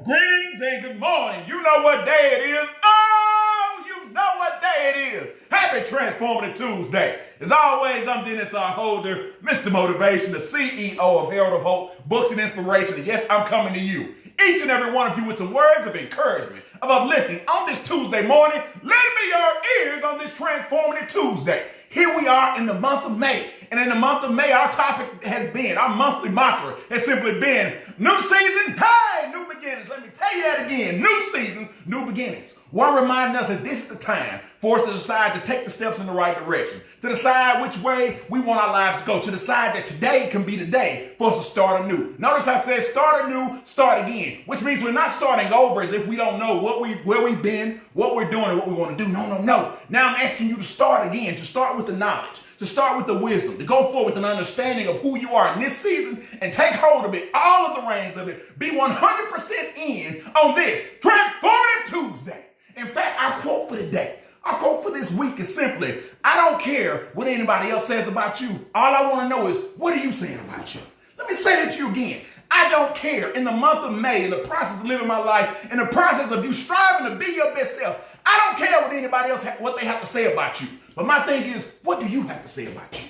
Greetings and good morning. You know what day it is. Oh, you know what day it is. Happy Transformative Tuesday. As always, I'm Dennis R. Holder, Mr. Motivation, the CEO of Herald of Hope, Books and Inspiration. And yes, I'm coming to you, each and every one of you, with some words of encouragement, of uplifting on this Tuesday morning. Lend me your ears on this Transformative Tuesday. Here we are in the month of May. And in the month of May, our topic has been, our monthly mantra has simply been, new season, hey, new beginnings. Let me tell you that again, new season, new beginnings. One reminding us that this is the time for us to decide to take the steps in the right direction, to decide which way we want our lives to go, to decide that today can be the day for us to start anew. Notice I said start anew, start again, which means we're not starting over as if we don't know where we've been, what we're doing, and what we want to do. No. Now I'm asking you to start again, to start with the knowledge, to start with the wisdom, to go forward with an understanding of who you are in this season and take hold of it, all of the reins of it. Be 100% in on this Transformative Tuesday. In fact, our quote for the day, our quote for this week is simply, I don't care what anybody else says about you. All I want to know is, what are you saying about you? Let me say that to you again. I don't care. In the month of May, in the process of living my life, in the process of you striving to be your best self, I don't care what anybody else, what they have to say about you. But my thing is, what do you have to say about you?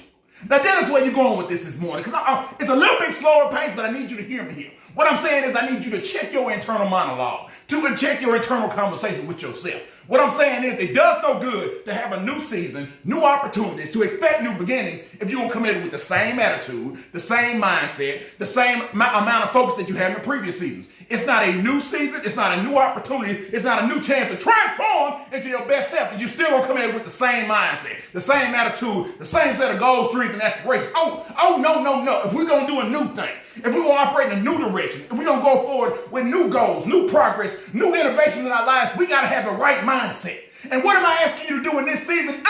Now, that is where you're going with this morning, because it's a little bit slower pace, but I need you to hear me here. What I'm saying is I need you to check your internal monologue, to check your internal conversation with yourself. What I'm saying is it does no good to have a new season, new opportunities, to expect new beginnings if you don't come in with the same attitude, the same mindset, the same amount of focus that you had in the previous seasons. It's not a new season. It's not a new opportunity. It's not a new chance to transform into your best self. But you still gonna come in with the same mindset, the same attitude, the same set of goals, dreams, and aspirations. No. If we're gonna do a new thing, if we're gonna operate in a new direction, if we're gonna go forward with new goals, new progress, new innovations in our lives, we gotta have the right mindset. And what am I asking you to do in this season?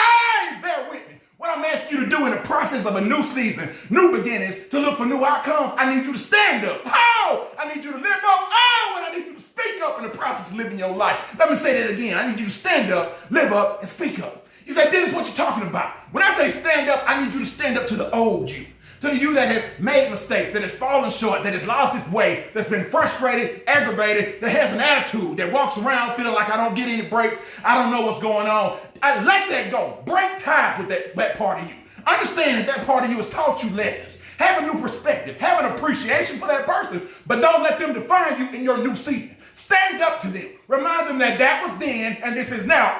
Bear with me. What I'm asking you to do in the process of a new season, new beginnings, to look for new outcomes, I need you to stand up. I need you to live up. And I need you to speak up in the process of living your life. Let me say that again. I need you to stand up, live up, and speak up. You say, Dennis, what you talking about? When I say stand up, I need you to stand up to the old you. To the you that has made mistakes, that has fallen short, that has lost its way, that's been frustrated, aggravated, that has an attitude, that walks around feeling like I don't get any breaks, I don't know what's going on. I let that go. Break ties with that part of you. Understand that part of you has taught you lessons. Have a new perspective. Have an appreciation for that person, but don't let them define you in your new season. Stand up to them. Remind them that was then and this is now.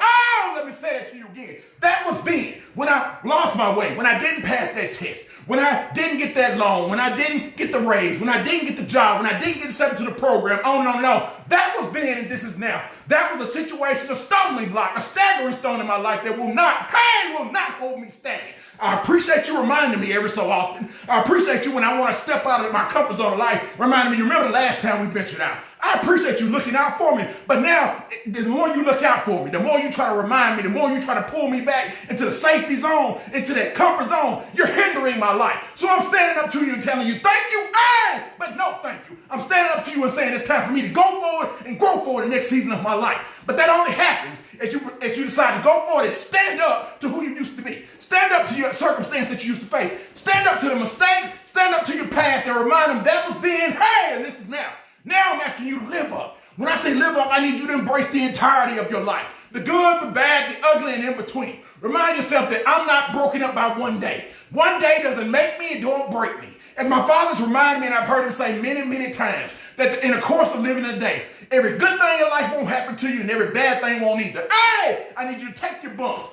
Let me say that to you again. That was then, when I lost my way, when I didn't pass that test, when I didn't get that loan, when I didn't get the raise, when I didn't get the job, when I didn't get accepted to the program, on and on and on. That was then and this is now. That was a situation, a stumbling block, a staggering stone in my life that will not hold me standing. I appreciate you reminding me every so often. I appreciate you when I want to step out of my comfort zone of life, reminding me, you remember the last time we ventured out. I appreciate you looking out for me. But now, the more you look out for me, the more you try to remind me, the more you try to pull me back into the safety zone, into that comfort zone, you're hindering my life. So I'm standing up to you and telling you, thank you, but no thank you. I'm standing up to you and saying it's time for me to go forward and grow forward the next season of my life. But that only happens as you decide to go forward and stand up to who you used to be. Stand up to your circumstance that you used to face. Stand up to the mistakes. Stand up to your past and remind them that was then, and this is now. Now I'm asking you to live up. When I say live up, I need you to embrace the entirety of your life. The good, the bad, the ugly, and in between. Remind yourself that I'm not broken up by one day. One day doesn't make me, it don't break me. As my father's reminded me, and I've heard him say many, many times, that in the course of living a day, every good thing in life won't happen to you, and every bad thing won't either. I need you to take your bumps.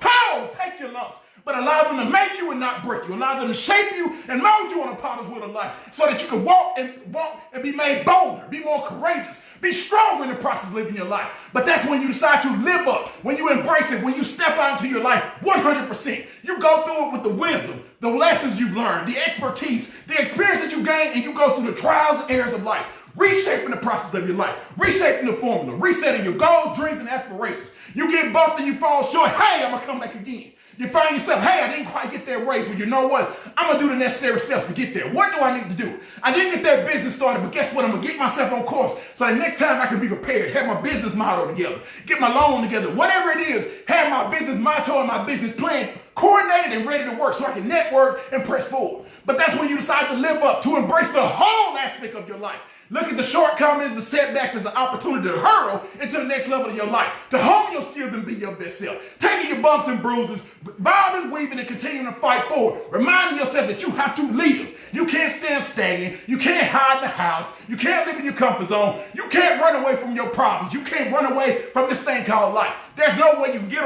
Take your lumps. But allow them to make you and not break you. Allow them to shape you and mold you on a potter's wheel of life so that you can walk and be made bolder, be more courageous, be stronger in the process of living your life. But that's when you decide to live up, when you embrace it, when you step out into your life 100%. You go through it with the wisdom, the lessons you've learned, the expertise, the experience that you gain, and you go through the trials and errors of life, reshaping the process of your life, reshaping the formula, resetting your goals, dreams, and aspirations. You get bumped and you fall short. I'm going to come back again. You find yourself, I didn't quite get that raise. Well, you know what? I'm going to do the necessary steps to get there. What do I need to do? I didn't get that business started, but guess what? I'm going to get myself on course so that next time I can be prepared, have my business model together, get my loan together, whatever it is, have my business motto and my business plan coordinated and ready to work so I can network and press forward. But that's when you decide to live up, to embrace the whole aspect of your life. Look at the shortcomings, the setbacks as an opportunity to hurtle into the next level of your life, to hone your skills and be your best self. Taking your bumps and bruises, bobbing, weaving, and continuing to fight forward. Reminding yourself that you have to live. You can't stand stagnant. You can't hide in the house. You can't live in your comfort zone. You can't run away from your problems. You can't run away from this thing called life. There's no way you can get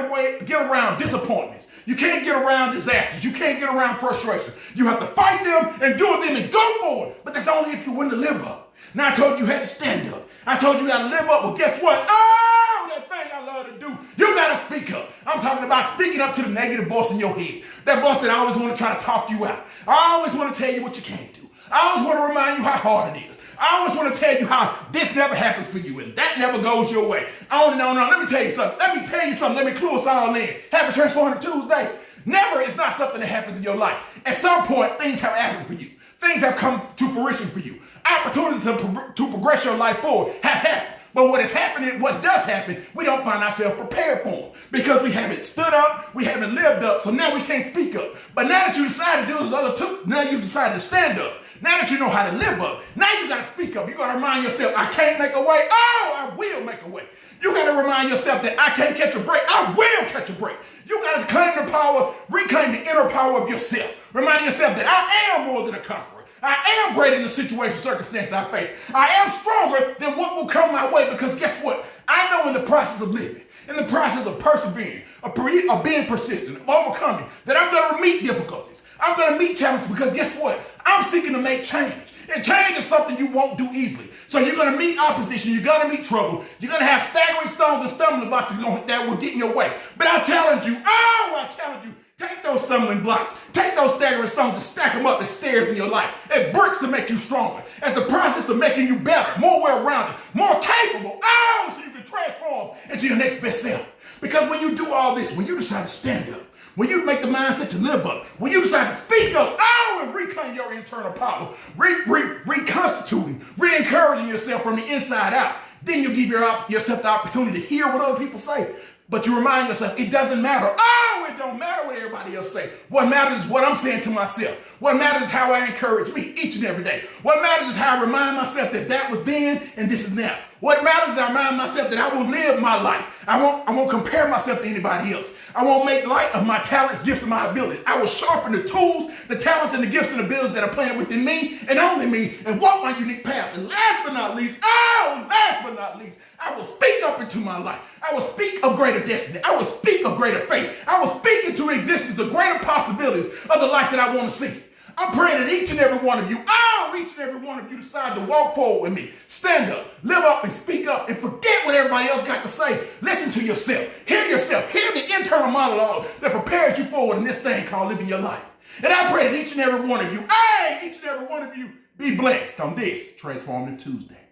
around disappointments. You can't get around disasters. You can't get around frustration. You have to fight them, endure them, and go forward. But that's only if you're willing to live up. Now I told you had to stand up. I told you you got to live up. Well, guess what? Oh, that thing I love to do. You got to speak up. I'm talking about speaking up to the negative voice in your head. That voice that always want to try to talk you out. I always want to tell you what you can't do. I always want to remind you how hard it is. I always want to tell you how this never happens for you and that never goes your way. On and on and on. Let me tell you something. Let me clue us all in. Happy Transformative Tuesday. Never is not something that happens in your life. At some point, things have happened for you. Things have come to fruition for you. Opportunities to progress your life forward have happened. But what does happen, we don't find ourselves prepared for them because we haven't stood up, we haven't lived up, so now we can't speak up. But now that you decided to do those other two, now you've decided to stand up. Now that you know how to live up, now you got to speak up. You got to remind yourself, I can't make a way. Oh, I will make a way. You got to remind yourself that I can't catch a break. I will catch a break. You got to claim the power, reclaim the inner power of yourself. Remind yourself that I am more than a conqueror. I am greater than the situation, circumstance I face. I am stronger than what will come my way because guess what? I know in the process of living, in the process of persevering, of being persistent, of overcoming, that I'm going to meet difficulties. I'm going to meet challenges because guess what? I'm seeking to make change. And change is something you won't do easily. So you're going to meet opposition. You're going to meet trouble. You're going to have staggering stones and stumbling blocks that will get in your way. But I challenge you, take those stumbling blocks, take those staggering stones and stack them up as stairs in your life, as bricks to make you stronger, as the process of making you better, more well-rounded, more capable, so you can transform into your next best self. Because when you do all this, when you decide to stand up, when you make the mindset to live up, when you decide to speak up, and reclaim your internal power, reconstituting, re-encouraging yourself from the inside out, then you give yourself the opportunity to hear what other people say. But you remind yourself, it doesn't matter. It don't matter what everybody else say. What matters is what I'm saying to myself. What matters is how I encourage me each and every day. What matters is how I remind myself that was then and this is now. What matters is I remind myself that I will live my life. I won't compare myself to anybody else. I won't make light of my talents, gifts, and my abilities. I will sharpen the tools, the talents, and the gifts and abilities that are planted within me and only me and walk my unique path. And last but not least, I will speak up into my life. I will speak of greater destiny. I will speak of greater faith. I will speak into existence the greater possibilities of the life that I want to see. I'm praying that each and every one of you, decide to walk forward with me. Stand up, live up, and speak up, and forget what everybody else got to say. Listen to yourself. Hear yourself. Hear the internal monologue that prepares you forward in this thing called living your life. And I pray that each and every one of you, be blessed on this Transformative Tuesday.